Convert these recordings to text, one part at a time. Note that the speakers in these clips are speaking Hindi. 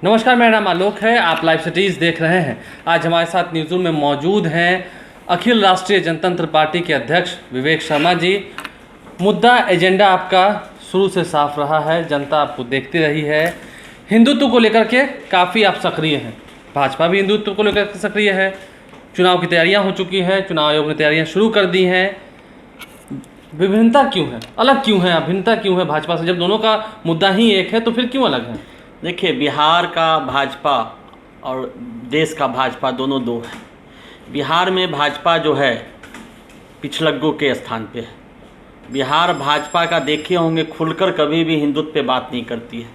नमस्कार, मेरा नाम आलोक है। आप लाइव सिटीज़ देख रहे हैं। आज हमारे साथ न्यूज़रूम में मौजूद हैं अखिल राष्ट्रीय जनतंत्र पार्टी के अध्यक्ष विवेक शर्मा जी। मुद्दा एजेंडा आपका शुरू से साफ रहा है, जनता आपको देखती रही है। हिंदुत्व को लेकर के काफ़ी आप सक्रिय हैं। भाजपा भी हिंदुत्व को लेकर के सक्रिय है। चुनाव की तैयारियाँ हो चुकी हैं, चुनाव आयोग ने तैयारियाँ शुरू कर दी हैं। विभिन्नता क्यों है, अलग क्यों है, भिन्नता क्यों है भाजपा से? जब दोनों का मुद्दा ही एक है तो फिर क्यों अलग है? देखिए, बिहार का भाजपा और देश का भाजपा दोनों दो है। बिहार में भाजपा जो है पिछलग्गों के स्थान पे है। बिहार भाजपा का देखे होंगे खुलकर कभी भी हिंदुत्व पे बात नहीं करती है।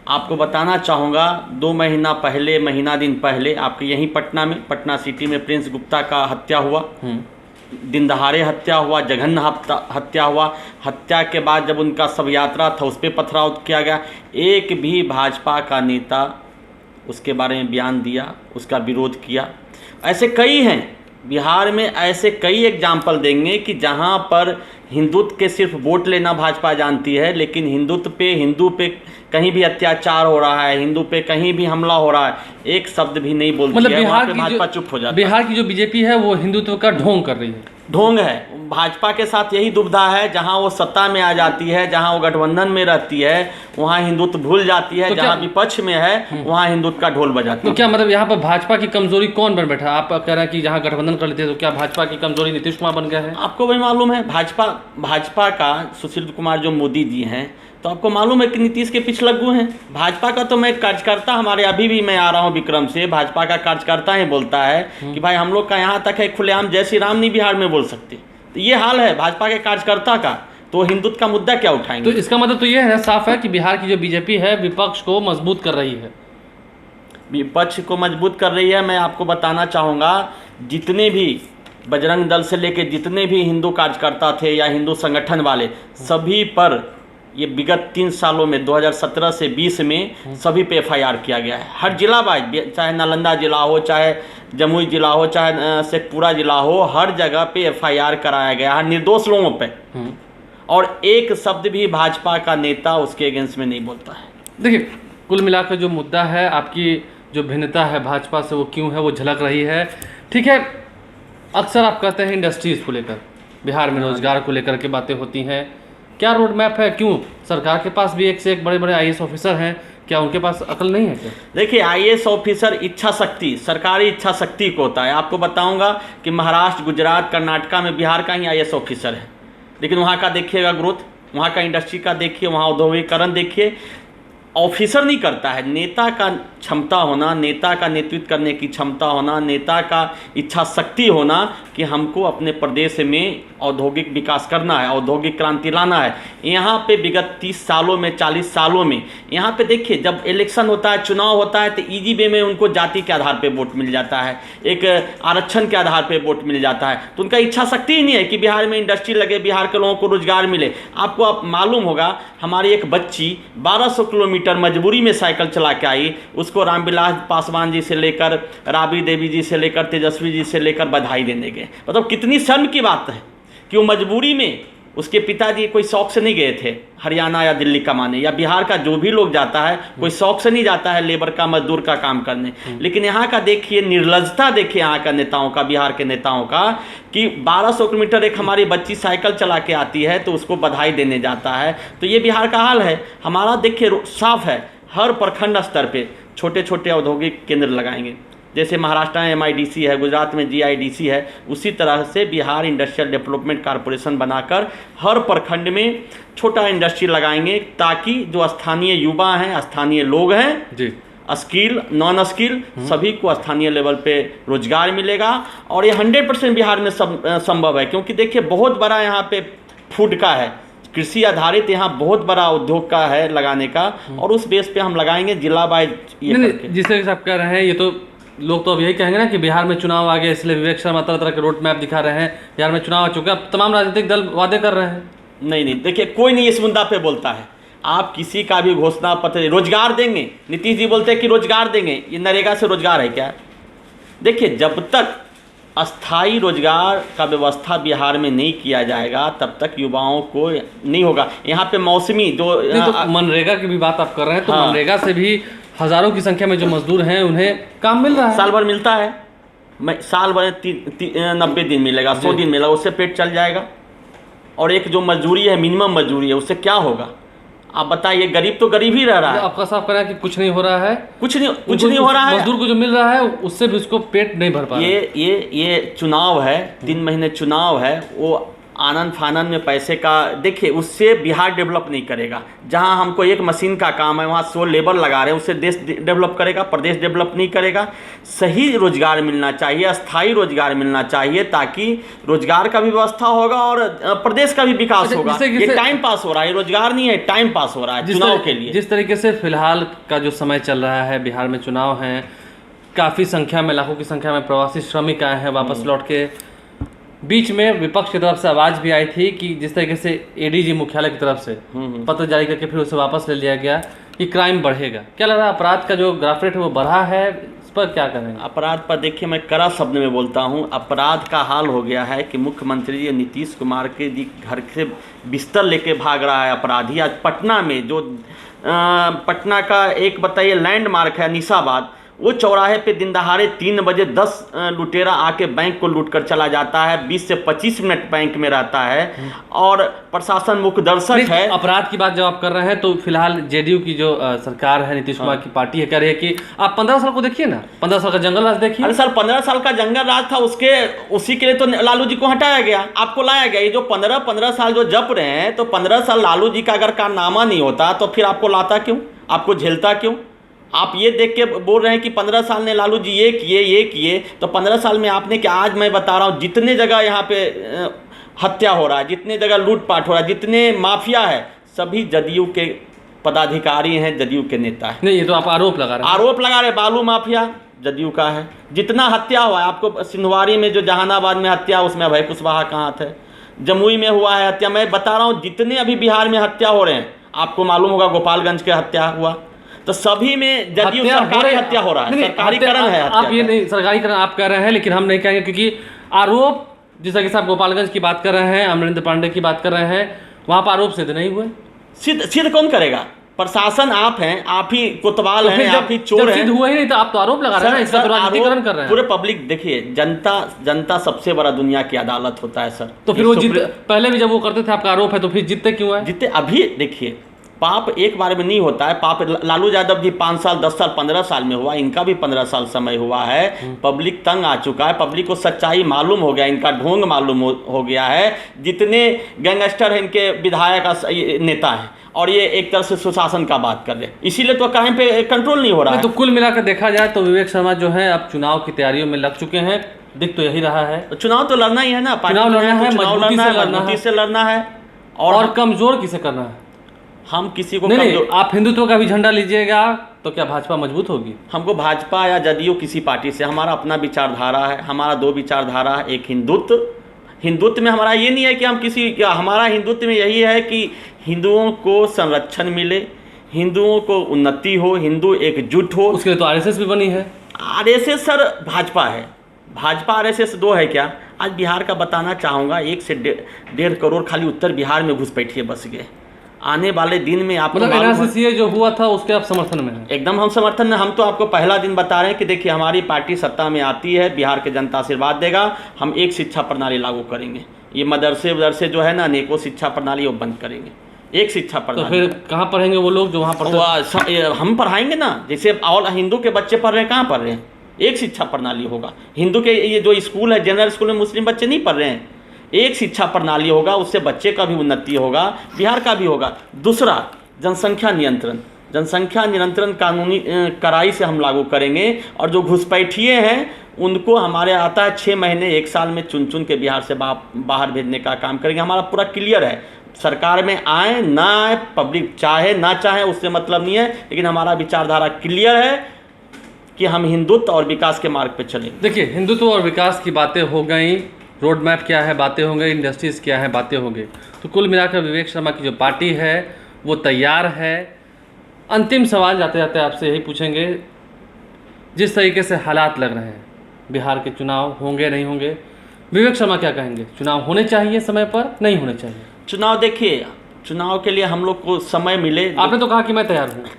आपको बताना चाहूँगा, 2 महीना दिन पहले आपके यहीं पटना सिटी में प्रिंस गुप्ता का हत्या हुआ। दिन दहाड़े हत्या हुआ, जघन्य हत्या हुआ। हत्या के बाद जब उनका शव यात्रा था उस पर पथराव किया गया। एक भी भाजपा का नेता उसके बारे में बयान दिया, उसका विरोध किया। ऐसे कई हैं बिहार में, ऐसे कई एग्जाम्पल देंगे कि जहां पर हिंदुत्व के सिर्फ वोट लेना भाजपा जानती है, लेकिन हिंदू पे कहीं भी अत्याचार हो रहा है, हिंदू पे कहीं भी हमला हो रहा है, एक शब्द भी नहीं बोलती मतलब है। वहाँ पे भाजपा चुप हो जाता है। बिहार की जो बीजेपी है वो हिंदुत्व का ढोंग कर रही है। ढोंग है। भाजपा के साथ यही दुविधा है, जहां वो सत्ता में आ जाती है, जहां वो गठबंधन में रहती है, वहां हिंदुत्व भूल जाती है। जहां विपक्ष में है वहां हिंदुत्व का ढोल बजाती है। तो क्या मतलब यहाँ पर भाजपा की कमजोरी कौन बन बैठा? आप कह रहे हैं कि जहाँ गठबंधन कर लेते हैं, तो क्या भाजपा की कमजोरी नीतीश कुमार बन गया है? आपको भी मालूम है भाजपा का सुशील कुमार जो मोदी जी हैं, तो आपको मालूम है कि नीतीश के पिछलग्गू हैं। भाजपा का तो मैं कार्यकर्ता, हमारे अभी भी मैं आ रहा हूँ विक्रम से, भाजपा का कार्यकर्ता ही बोलता है कि भाई हम लोग का यहाँ तक है खुलेआम जय श्री राम नहीं बिहार में बोल सकते। तो ये हाल है भाजपा के कार्यकर्ता का, तो हिंदुत्व का मुद्दा क्या उठाएंगे? तो इसका मतलब तो ये है, साफ है कि बिहार की जो बीजेपी है विपक्ष को मजबूत कर रही है। विपक्ष को मजबूत कर रही है। मैं आपको बताना चाहूँगा, जितने भी बजरंग दल से लेके जितने भी हिंदू कार्यकर्ता थे या हिंदू संगठन वाले, सभी पर ये विगत 3 सालों में 2017 से 20 में सभी पे FIR किया गया है। हर जिला वाइज, चाहे नालंदा जिला हो, चाहे जमुई जिला हो, चाहे शेखपुरा जिला हो, हर जगह पे FIR कराया गया है निर्दोष लोगों पे। और एक शब्द भी भाजपा का नेता उसके अगेंस्ट में नहीं बोलता है। देखिए, कुल मिलाकर जो मुद्दा है, आपकी जो भिन्नता है भाजपा से, वो क्यों है, वो झलक रही है। ठीक है, अक्सर आप कहते हैं इंडस्ट्रीज़ को लेकर, बिहार में रोजगार को लेकर के बातें होती हैं। क्या रोड मैप है? क्यों सरकार के पास भी एक से एक बड़े बड़े IAS ऑफिसर हैं, क्या उनके पास अकल नहीं है क्या? देखिए, IAS ऑफिसर इच्छा शक्ति, सरकारी इच्छा शक्ति को होता है। आपको बताऊंगा कि महाराष्ट्र, गुजरात, कर्नाटका में बिहार का ही IAS ऑफिसर है, लेकिन वहाँ का देखिएगा ग्रोथ, वहाँ का इंडस्ट्री का देखिए, वहाँ औद्योगिकरण देखिए। ऑफिसर नहीं करता है, नेता का क्षमता होना, नेता का नेतृत्व करने की क्षमता होना, नेता का इच्छा शक्ति होना कि हमको अपने प्रदेश में औद्योगिक विकास करना है, औद्योगिक क्रांति लाना है। यहाँ पे विगत 30 सालों में, 40 सालों में यहाँ पे देखिए, जब इलेक्शन होता है, चुनाव होता है, तो ईजी वे में उनको जाति के आधार पे वोट मिल जाता है, एक आरक्षण के आधार पे वोट मिल जाता है। तो उनका इच्छा शक्ति ही नहीं है कि बिहार में इंडस्ट्री लगे, बिहार के लोगों को रोजगार मिले। आपको मालूम होगा, हमारी एक बच्ची 1200 किलोमीटर मजबूरी में साइकिल चला के आई, उसको रामविलास पासवान जी से लेकर, राबड़ी देवी जी से लेकर, तेजस्वी जी से लेकर बधाई देने गए। मतलब कितनी शर्म की बात है कि वो मजबूरी में, उसके पिताजी कोई शौक से नहीं गए थे हरियाणा या दिल्ली कमाने, या बिहार का जो भी लोग जाता है कोई शौक से नहीं जाता है लेबर का, मजदूर का काम करने। लेकिन यहाँ का देखिए निर्लजता, देखिए यहाँ का नेताओं का, बिहार के नेताओं का, कि 1200 किलोमीटर एक हमारी बच्ची साइकिल चला के आती है तो उसको बधाई देने जाता है। तो ये बिहार का हाल है। हमारा देखिए साफ है, हर प्रखंड स्तर पे छोटे छोटे औद्योगिक केंद्र लगाएंगे। जैसे महाराष्ट्र में MIDC है, गुजरात में GIDC है, उसी तरह से बिहार इंडस्ट्रियल डेवलपमेंट कॉरपोरेशन बनाकर हर प्रखंड में छोटा इंडस्ट्री लगाएंगे, ताकि जो स्थानीय युवा हैं, स्थानीय लोग हैं जी, स्किल नॉन स्किल सभी को स्थानीय लेवल पे रोजगार मिलेगा। और ये 100% बिहार में संभव है, क्योंकि देखिए बहुत बड़ा यहाँ पे फूड का है, कृषि आधारित यहाँ बहुत बड़ा उद्योग का है लगाने का, और उस बेस पे हम लगाएंगे जिला वाइज। जिसे आप कह रहे हैं, ये तो लोग तो अब यही कहेंगे ना कि बिहार में चुनाव आ गए, इसलिए विवेक शर्मा तरह तरह के रोड मैप दिखा रहे हैं। बिहार में चुनाव आ चुके, अब तमाम राजनीतिक दल वादे कर रहे हैं। नहीं, देखिए कोई नहीं इस मुद्दा पे बोलता है। आप किसी का भी घोषणा पत्र, रोजगार देंगे, नीतीश जी बोलते हैं कि रोजगार देंगे, ये नरेगा से रोजगार है क्या? देखिए, जब तक अस्थाई रोजगार का व्यवस्था बिहार में नहीं किया जाएगा तब तक युवाओं को नहीं होगा। यहाँ पे मौसमी जो तो मनरेगा की भी बात आप कर रहे हैं, तो मनरेगा से भी हजारों की संख्या में जो मजदूर हैं उन्हें काम मिल रहा है। साल भर मिलता है, मैं साल भर 90 दिन मिलेगा, 100 दिन मिलेगा, उससे पेट चल जाएगा। और एक जो मजदूरी है, मिनिमम मजदूरी है, उससे क्या होगा आप बताइए। गरीब तो गरीब ही रह रहा है। आपका साफ कहना है कि कुछ नहीं हो रहा है, कुछ नहीं हो रहा है। मजदूर को जो मिल रहा है उससे भी उसको पेट नहीं भर पा रहा है। ये चुनाव है, 3 महीने चुनाव है, वो आनंद फानंद में पैसे का देखिए, उससे बिहार डेवलप नहीं करेगा। जहां हमको एक मशीन का काम है, वहां 100 लेबर लगा रहे हैं, उससे देश डेवलप करेगा, प्रदेश डेवलप नहीं करेगा। सही रोजगार मिलना चाहिए, अस्थायी रोजगार मिलना चाहिए, ताकि रोजगार का भी व्यवस्था होगा और प्रदेश का भी विकास होगा। ये टाइम पास हो रहा है, रोजगार नहीं है, टाइम पास हो रहा है चुनाव के लिए। जिस तरीके से फिलहाल का जो समय चल रहा है, बिहार में चुनाव है, काफ़ी संख्या में, लाखों की संख्या में प्रवासी श्रमिक आए हैं वापस लौट के। बीच में विपक्ष की तरफ से आवाज़ भी आई थी कि जिस तरीके से एडीजी मुख्यालय की तरफ से पत्र जारी करके फिर उसे वापस ले लिया गया कि क्राइम बढ़ेगा। क्या लग रहा है, अपराध का जो ग्राफ रेट है वो बढ़ा है, इस पर क्या करेंगे? अपराध पर देखिए, मैं कड़ा शब्द में बोलता हूँ, अपराध का हाल हो गया है कि मुख्यमंत्री जी नीतीश कुमार के घर से बिस्तर लेके भाग रहा है अपराधी। आज पटना में जो पटना का एक बताइए लैंडमार्क है निशाबाद, वो चौराहे पे दिन दहाड़े 3 बजे 10 लुटेरा आके बैंक को लूट कर चला जाता है। 20 से 25 मिनट बैंक में रहता है और प्रशासन मुख्य दर्शक है। अपराध की बात जब आप कर रहे हैं तो फिलहाल जेडीयू की जो सरकार है, नीतीश कुमार की पार्टी है, कह रही है कि आप 15 साल को देखिए ना, 15 साल का जंगल राज देखिए। अरे सर, 15 साल का जंगल राज था, उसी के लिए तो लालू जी को हटाया गया, आपको लाया गया। ये जो 15 साल जो जप रहे हैं, तो 15 साल लालू जी का अगर कारनामा नहीं होता तो फिर आपको लाता क्यों, आपको झेलता क्यों? आप ये देख के बोल रहे हैं कि 15 साल ने लालू जी ये किए, तो 15 साल में आपने क्या? आज मैं बता रहा हूँ, जितने जगह यहाँ पे हत्या हो रहा है, जितने जगह लूटपाट हो रहा है, जितने माफिया है, सभी जदयू के पदाधिकारी हैं, जदयू के नेता हैं। नहीं, ये तो आप आरोप लगा रहे हैं। बालू माफिया जदयू का है। जितना हत्या हुआ है, आपको सिंधवारी में जो जहानाबाद में हत्या, उसमें अभय कुशवाहा का हाथ है। जमुई में हुआ है हत्या, मैं बता रहा हूँ जितने अभी बिहार में हत्या हो रहे हैं, आपको मालूम होगा गोपालगंज के हत्या हुआ, तो सभी में जदयू सरकारी हत्या हो रहा है, सरकारीकरण है। आप ये नहीं, सरकारीकरण आप कह रहे हैं, लेकिन हम नहीं कहेंगे, क्योंकि आरोप जिस तरह से आप गोपालगंज की बात कर रहे हैं, अमरिंदर पांडे की बात कर रहे हैं, वहां पर आरोप सिद्ध नहीं हुए। सिद्ध कौन करेगा? प्रशासन आप हैं, आप ही कोतवाल हैं, आप ही चोर हैं। सिद्ध हुआ ही नहीं तो आप तो आरोप लगा रहे हैं, इसका तो राजनीतिकरण कर रहे हैं। पूरे पब्लिक देखिए, जनता सबसे बड़ा दुनिया की अदालत होता है सर। तो फिर वो पहले भी जब वो करते थे, आपका आरोप है, तो फिर जीतते क्यों है? जीतते अभी देखिए, पाप एक बार में नहीं होता है। पाप लालू यादव जी 5 साल 10 साल 15 साल में हुआ, इनका भी 15 साल समय हुआ है। पब्लिक तंग आ चुका है, पब्लिक को सच्चाई मालूम हो गया, इनका ढोंग मालूम हो गया है। जितने गैंगस्टर हैं, इनके विधायक नेता हैं, और ये एक तरह से सुशासन का बात कर रहे हैं, इसीलिए तो क्राइम पे कंट्रोल नहीं हो रहा है। तो कुल मिलाकर देखा जाए तो विवेक शर्मा जो है अब चुनाव की तैयारियों में लग चुके हैं, दिख तो यही रहा है। चुनाव तो लड़ना ही है ना, चुनाव लड़ना है, मजबूती से लड़ना है। और कमजोर किसे करना है? हम किसी को नहीं, आप हिंदुत्व का भी झंडा लीजिएगा तो क्या भाजपा मजबूत होगी? हमको भाजपा या जदयू किसी पार्टी से, हमारा अपना विचारधारा है, हमारा 2 विचारधारा है। एक हिंदुत्व में हमारा ये नहीं है कि हम हमारा हिंदुत्व में यही है कि हिंदुओं को संरक्षण मिले, हिंदुओं को उन्नति हो, हिंदू एकजुट हो। उसके लिए तो आरएसएस भी बनी है। आरएसएस सर भाजपा है, भाजपा आरएसएस 2 है क्या? आज बिहार का बताना चाहूँगा, 1 से 1.5 करोड़ खाली उत्तर बिहार में घुसपैठिए बस गए। आने वाले दिन में आपको एनआरसी जो हुआ था उसके आप समर्थन में हैं? एकदम हम समर्थन में। हम तो आपको पहला दिन बता रहे हैं कि देखिए, हमारी पार्टी सत्ता में आती है, बिहार के जनता आशीर्वाद देगा, हम एक शिक्षा प्रणाली लागू करेंगे। ये मदरसे जो है ना, अनेकों शिक्षा प्रणाली वो बंद करेंगे, एक शिक्षा प्रणाली। तो फिर कहाँ पढ़ेंगे वो लोग जो वहाँ पढ़ते? हम पढ़ाएंगे ना, जैसे और हिंदू के बच्चे पढ़ रहे हैं, कहाँ पढ़ रहे हैं? एक शिक्षा प्रणाली होगा। हिंदू के ये जो स्कूल है, जनरल स्कूल में मुस्लिम बच्चे नहीं पढ़ रहे हैं, एक शिक्षा प्रणाली होगा, उससे बच्चे का भी उन्नति होगा, बिहार का भी होगा। दूसरा, जनसंख्या नियंत्रण कानूनी कड़ाई से हम लागू करेंगे, और जो घुसपैठिए हैं उनको हमारे आता है 6 महीने 1 साल में चुन के बिहार से बाहर भेजने का काम करेंगे। हमारा पूरा क्लियर है, सरकार में आए ना आए, पब्लिक चाहे ना चाहे उससे मतलब नहीं है, लेकिन हमारा विचारधारा क्लियर है कि हम हिंदुत्व और विकास के मार्ग पर चलेंगे। देखिए, हिंदुत्व और विकास की बातें हो गई, रोड मैप क्या है बातें हो गई, इंडस्ट्रीज़ क्या है बातें हो गई। तो कुल मिलाकर विवेक शर्मा की जो पार्टी है वो तैयार है। अंतिम सवाल जाते जाते आपसे यही पूछेंगे, जिस तरीके से हालात लग रहे हैं, बिहार के चुनाव होंगे नहीं होंगे, विवेक शर्मा क्या कहेंगे? चुनाव होने चाहिए समय पर, नहीं होने चाहिए? चुनाव देखिए, चुनाव के लिए हम लोग को समय मिले। आपने तो कहा कि मैं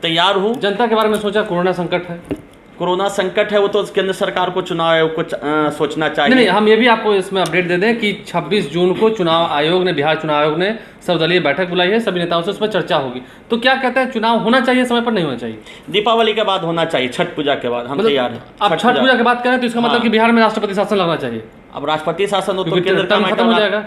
तैयार हूँ। जनता के बारे में सोचा, कोरोना संकट है, कोरोना संकट है, वो तो केंद्र सरकार को चुनाव आयोग को सोचना चाहिए। नहीं, हम ये भी आपको इसमें अपडेट दे दें कि 26 जून को चुनाव आयोग ने, बिहार चुनाव आयोग ने सर्वदलीय बैठक बुलाई है, सभी नेताओं से उस पर चर्चा होगी। तो क्या कहते हैं, चुनाव होना चाहिए समय पर, नहीं होना चाहिए? दीपावली के बाद होना चाहिए, छठ पूजा के बाद। हम तैयार हैं। आप छठ पूजा की बात करें तो इसका मतलब कि बिहार में राष्ट्रपति शासन लगना चाहिए। अब राष्ट्रपति शासन हो तो केंद्र का खत्म हो जाएगा,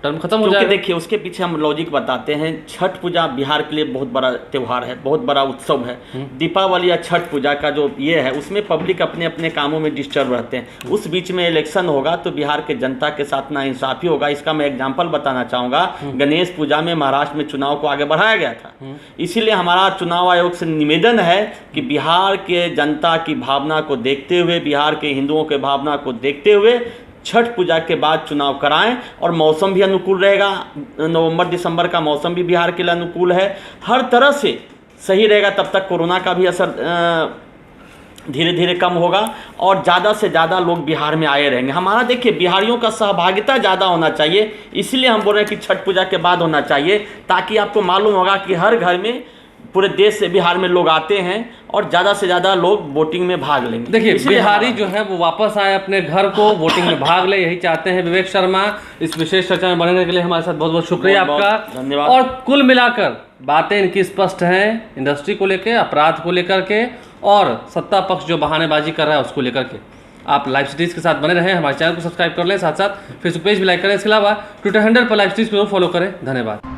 टर्म खत्म हो जाएगा। देखिए, उसके पीछे हम लॉजिक बताते हैं। छठ पूजा बिहार के लिए बहुत बड़ा त्यौहार है, बहुत बड़ा उत्सव है। दीपावली या छठ पूजा का जो ये है, उसमें पब्लिक अपने अपने कामों में डिस्टर्ब रहते हैं। उस बीच में इलेक्शन होगा तो बिहार के जनता के साथ नाइंसाफी होगा। इसका मैं एग्जाम्पल बताना चाहूँगा। गणेश पूजा में महाराष्ट्र में चुनाव को आगे बढ़ाया गया था, इसीलिए हमारा चुनाव आयोग से निवेदन है कि बिहार के जनता की भावना को देखते हुए, बिहार के हिंदुओं के भावना को देखते हुए छठ पूजा के बाद चुनाव कराएं। और मौसम भी अनुकूल रहेगा, नवंबर दिसंबर का मौसम भी बिहार के लिए अनुकूल है, हर तरह से सही रहेगा। तब तक कोरोना का भी असर धीरे धीरे कम होगा और ज़्यादा से ज़्यादा लोग बिहार में आए रहेंगे। हमारा देखिए, बिहारियों का सहभागिता ज़्यादा होना चाहिए, इसलिए हम बोल रहे हैं कि छठ पूजा के बाद होना चाहिए, ताकि आपको मालूम होगा कि हर घर में पूरे देश से बिहार में लोग आते हैं और ज़्यादा से ज़्यादा लोग वोटिंग में भाग लेंगे। देखिए, बिहारी जो है वो वापस आए अपने घर को, वोटिंग में भाग ले, यही चाहते हैं। विवेक शर्मा, इस विशेष चर्चा में बनने के लिए हमारे साथ बहुत बहुत शुक्रिया आपका, धन्यवाद। और कुल मिलाकर बातें इनकी स्पष्ट हैं, इंडस्ट्री को लेकर, अपराध को लेकर के, और सत्ता पक्ष जो बहानेबाजी कर रहा है उसको लेकर के। आप लाइव सिटीज के साथ बने रहें, हमारे चैनल को सब्सक्राइब कर लें, साथ साथ फेसबुक पेज भी लाइक करें। इसके अलावा ट्विटर हैंडल पर लाइव सिटीज को फॉलो करें। धन्यवाद।